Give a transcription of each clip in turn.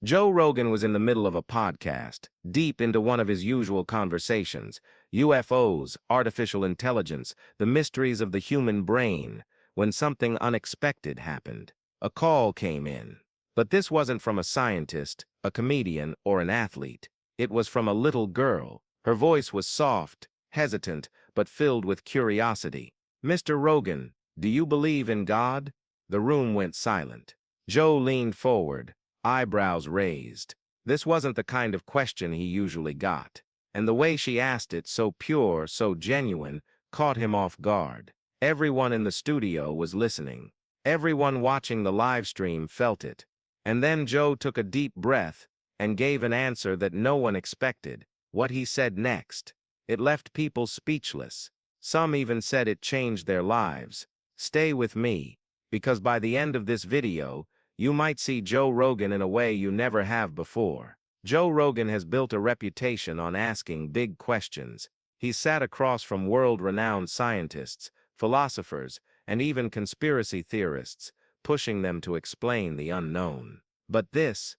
Joe Rogan was in the middle of a podcast, deep into one of his usual conversations: UFOs, artificial intelligence, the mysteries of the human brain, when something unexpected happened. A call came in. But this wasn't from a scientist, a comedian, or an athlete. It was from a little girl. Her voice was soft, hesitant, but filled with curiosity. "Mr. Rogan, do you believe in God?" The room went silent. Joe leaned forward, eyebrows raised. This wasn't the kind of question he usually got, and the way she asked it, so pure, so genuine, caught him off guard. Everyone in the studio was listening. Everyone watching the live stream felt it. And then Joe took a deep breath and gave an answer that no one expected. What he said next, it left people speechless. Some even said it changed their lives. Stay with me, because by the end of this video, you might see Joe Rogan in a way you never have before. Joe Rogan has built a reputation on asking big questions. He's sat across from world-renowned scientists, philosophers, and even conspiracy theorists, pushing them to explain the unknown. But this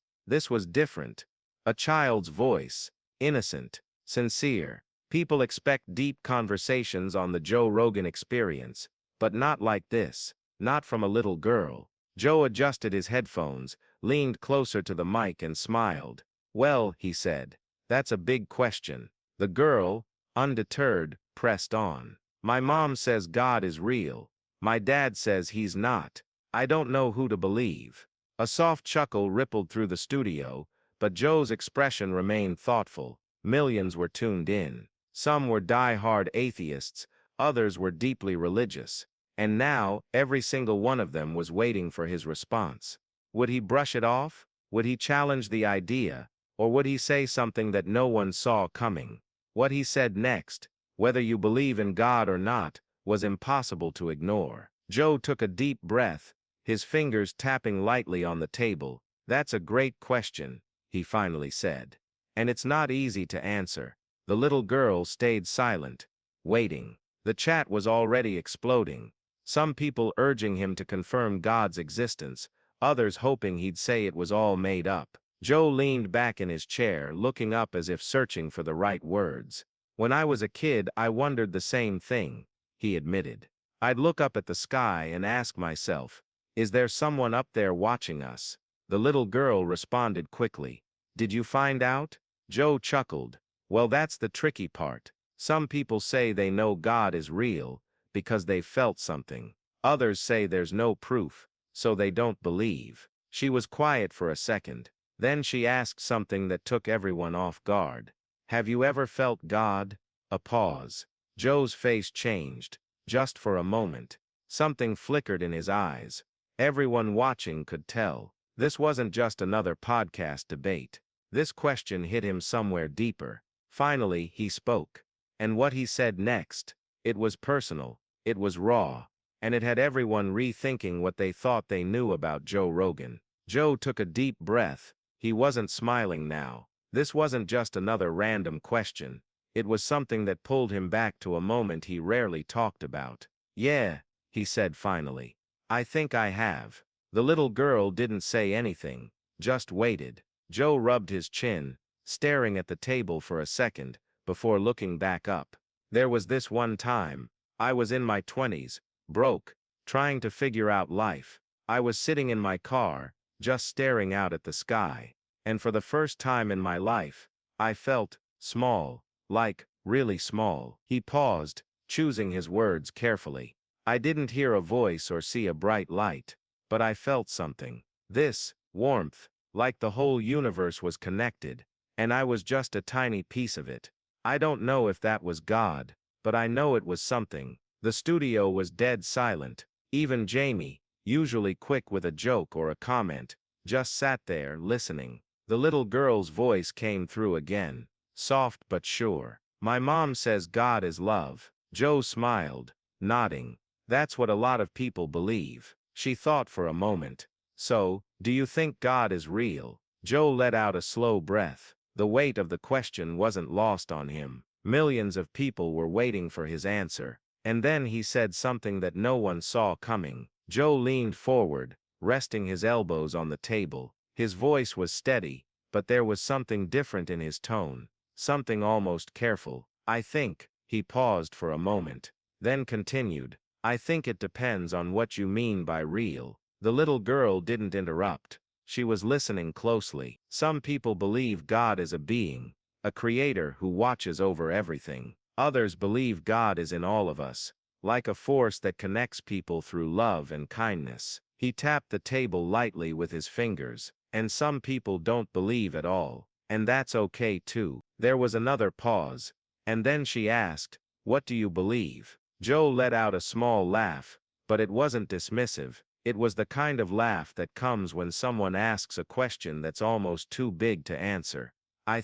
was different. A child's voice, innocent, sincere. People expect deep conversations on the Joe Rogan Experience, but not like this, not from a little girl. Joe adjusted his headphones, leaned closer to the mic and smiled. "Well," he said, "that's a big question." The girl, undeterred, pressed on. "My mom says God is real. My dad says he's not. I don't know who to believe." A soft chuckle rippled through the studio, but Joe's expression remained thoughtful. Millions were tuned in. Some were die-hard atheists, others were deeply religious. And now, every single one of them was waiting for his response. Would he brush it off? Would he challenge the idea? Or would he say something that no one saw coming? What he said next, "Whether you believe in God or not," was impossible to ignore. Joe took a deep breath, his fingers tapping lightly on the table. "That's a great question," he finally said. "And it's not easy to answer." The little girl stayed silent, waiting. The chat was already exploding. Some people urging him to confirm God's existence, others hoping he'd say it was all made up. Joe leaned back in his chair, looking up as if searching for the right words. "When I was a kid, I wondered the same thing," he admitted. "I'd look up at the sky and ask myself, is there someone up there watching us?" The little girl responded quickly. "Did you find out?" Joe chuckled. "Well, that's the tricky part. Some people say they know God is real because they felt something. Others say there's no proof, so they don't believe." She was quiet for a second. Then she asked something that took everyone off guard. "Have you ever felt God?" A pause. Joe's face changed, just for a moment. Something flickered in his eyes. Everyone watching could tell. This wasn't just another podcast debate. This question hit him somewhere deeper. Finally, he spoke. And what he said next, it was personal, it was raw, and it had everyone rethinking what they thought they knew about Joe Rogan. Joe took a deep breath. He wasn't smiling now. This wasn't just another random question. It was something that pulled him back to a moment he rarely talked about. "Yeah," he said finally. "I think I have." The little girl didn't say anything, just waited. Joe rubbed his chin, staring at the table for a second, before looking back up. "There was this one time. I was in my 20s, broke, trying to figure out life. I was sitting in my car, just staring out at the sky. And for the first time in my life, I felt small, like really small." He paused, choosing his words carefully. "I didn't hear a voice or see a bright light, but I felt something. This warmth, like the whole universe was connected, and I was just a tiny piece of it. I don't know if that was God, but I know it was something." The studio was dead silent. Even Jamie, usually quick with a joke or a comment, just sat there, listening. The little girl's voice came through again, soft but sure. "My mom says God is love." Joe smiled, nodding. "That's what a lot of people believe." She thought for a moment. "So, do you think God is real?" Joe let out a slow breath. The weight of the question wasn't lost on him. Millions of people were waiting for his answer. And then he said something that no one saw coming. Joe leaned forward, resting his elbows on the table, His voice was steady, but there was something different in his tone, something almost careful. I think, he paused for a moment, then continued, I think it depends on what you mean by real. The little girl didn't interrupt. She was listening closely. Some people believe God is a being, a creator who watches over everything. Others believe God is in all of us, like a force that connects people through love and kindness. He tapped the table lightly with his fingers. And some people don't believe at all, and that's okay too. There was another pause, and then she asked, what do you believe? Joe let out a small laugh, but it wasn't dismissive. It was the kind of laugh that comes when someone asks a question that's almost too big to answer. I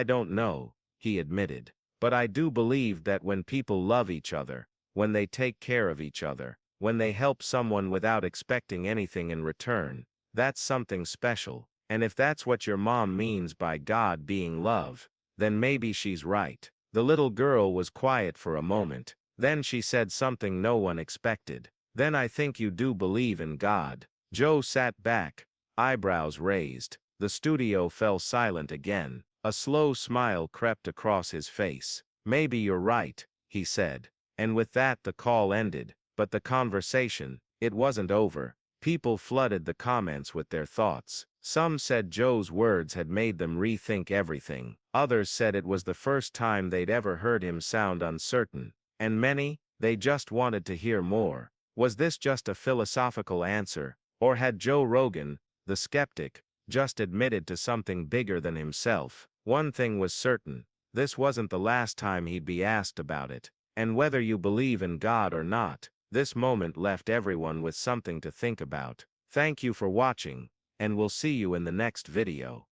don't know, he admitted. But I do believe that when people love each other, when they take care of each other, when they help someone without expecting anything in return, that's something special. And if that's what your mom means by God being love, then maybe she's right. The little girl was quiet for a moment. Then she said something no one expected. Then I think you do believe in God. Joe sat back, eyebrows raised. The studio fell silent again. A slow smile crept across his face. Maybe you're right, he said. And with that the call ended. But the conversation, it wasn't over. People flooded the comments with their thoughts. Some said Joe's words had made them rethink everything. Others said it was the first time they'd ever heard him sound uncertain. And many, they just wanted to hear more. Was this just a philosophical answer, or had Joe Rogan, the skeptic, just admitted to something bigger than himself? One thing was certain, this wasn't the last time he'd be asked about it. And whether you believe in God or not, this moment left everyone with something to think about. Thank you for watching, and we'll see you in the next video.